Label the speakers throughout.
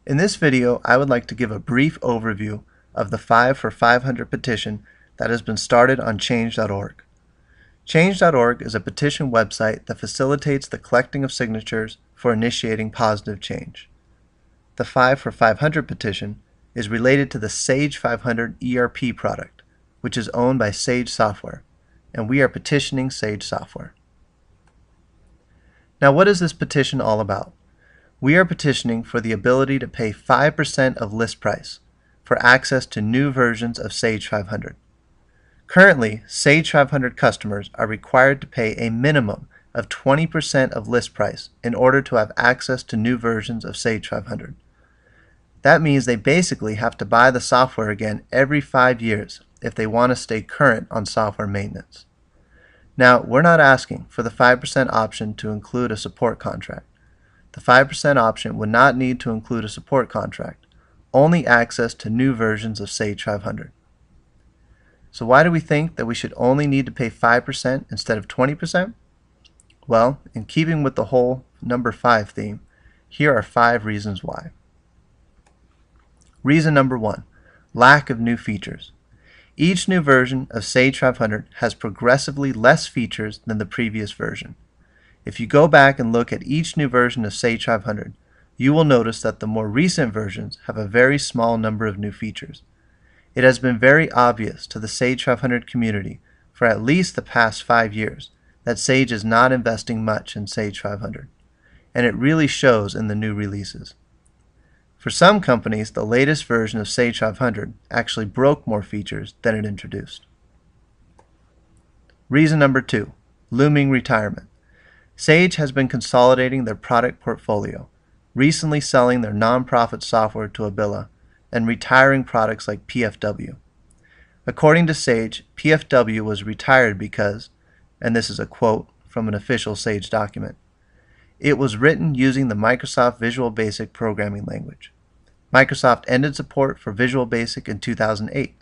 Speaker 1: In this video, I would like to give a brief overview of the 5 for 500 petition that has been started on change.org. Change.org is a petition website that facilitates the collecting of signatures for initiating positive change. The 5 for 500 petition is related to the Sage 500 ERP product, which is owned by Sage Software, and we are petitioning Sage Software. Now, what is this petition all about? We are petitioning for the ability to pay 5% of list price for access to new versions of Sage 500. Currently, Sage 500 customers are required to pay a minimum of 20% of list price in order to have access to new versions of Sage 500. That means they basically have to buy the software again every 5 years if they want to stay current on software maintenance. Now, we're not asking for the 5% option to include a support contract. The 5% option would not need to include a support contract, only access to new versions of Sage 500. So why do we think that we should only need to pay 5% instead of 20%? Well, in keeping with the whole number 5 theme, here are 5 reasons why. Reason number 1, lack of new features. Each new version of Sage 500 has progressively less features than the previous version. If you go back and look at each new version of Sage 500, you will notice that the more recent versions have a very small number of new features. It has been very obvious to the Sage 500 community for at least the past 5 years that Sage is not investing much in Sage 500, and it really shows in the new releases. For some companies, the latest version of Sage 500 actually broke more features than it introduced. Reason number 2, looming retirement. Sage has been consolidating their product portfolio, recently selling their nonprofit software to Abila, and retiring products like PFW. According to Sage, PFW was retired because, and this is a quote from an official Sage document, it was written using the Microsoft Visual Basic programming language. Microsoft ended support for Visual Basic in 2008.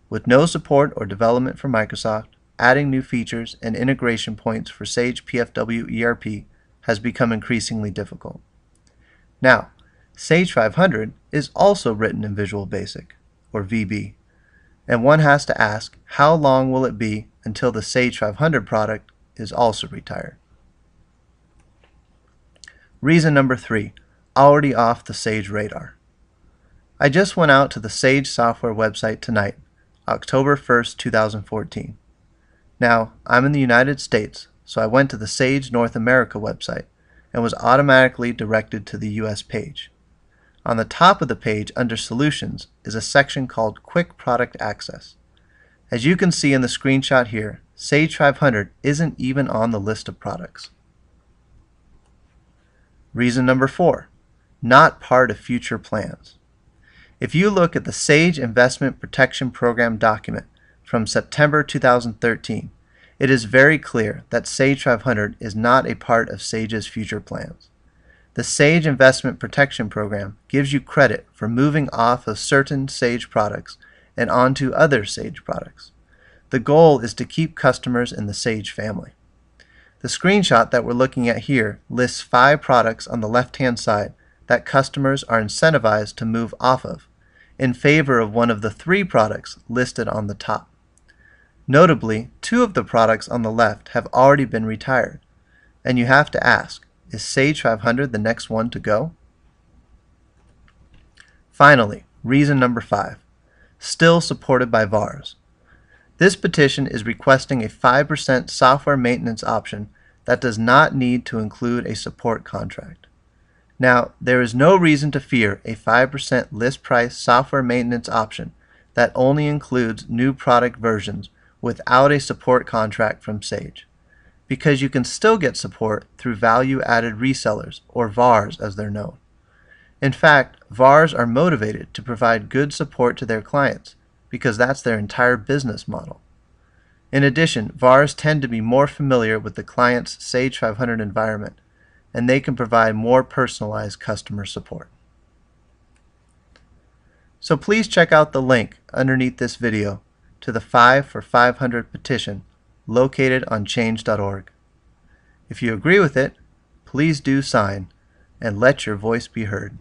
Speaker 1: With no support or development for Microsoft, adding new features and integration points for Sage PFW ERP has become increasingly difficult. Now, Sage 500 is also written in Visual Basic, or VB, and one has to ask, how long will it be until the Sage 500 product is also retired? Reason number 3, already off the Sage radar. I just went out to the Sage Software website tonight, October 1st, 2014. Now, I'm in the United States, so I went to the Sage North America website and was automatically directed to the US page. On the top of the page under Solutions is a section called Quick Product Access. As you can see in the screenshot here, Sage 500 isn't even on the list of products. Reason number 4, not part of future plans. If you look at the Sage Investment Protection Program document from September 2013, it is very clear that Sage 500 is not a part of Sage's future plans. The Sage Investment Protection Program gives you credit for moving off of certain Sage products and onto other Sage products. The goal is to keep customers in the Sage family. The screenshot that we're looking at here lists 5 products on the left-hand side that customers are incentivized to move off of, in favor of one of the 3 products listed on the top. Notably, 2 of the products on the left have already been retired, and you have to ask, is Sage 500 the next one to go? Finally, reason number 5, still supported by VARs. This petition is requesting a 5% software maintenance option that does not need to include a support contract. Now, there is no reason to fear a 5% list price software maintenance option that only includes new product versions without a support contract from Sage, because you can still get support through value-added resellers, or VARs as they're known. In fact, VARs are motivated to provide good support to their clients because that's their entire business model. In addition, VARs tend to be more familiar with the client's Sage 500 environment, and they can provide more personalized customer support. So please check out the link underneath this video to the 5 for 500 petition located on change.org. If you agree with it, please do sign and let your voice be heard.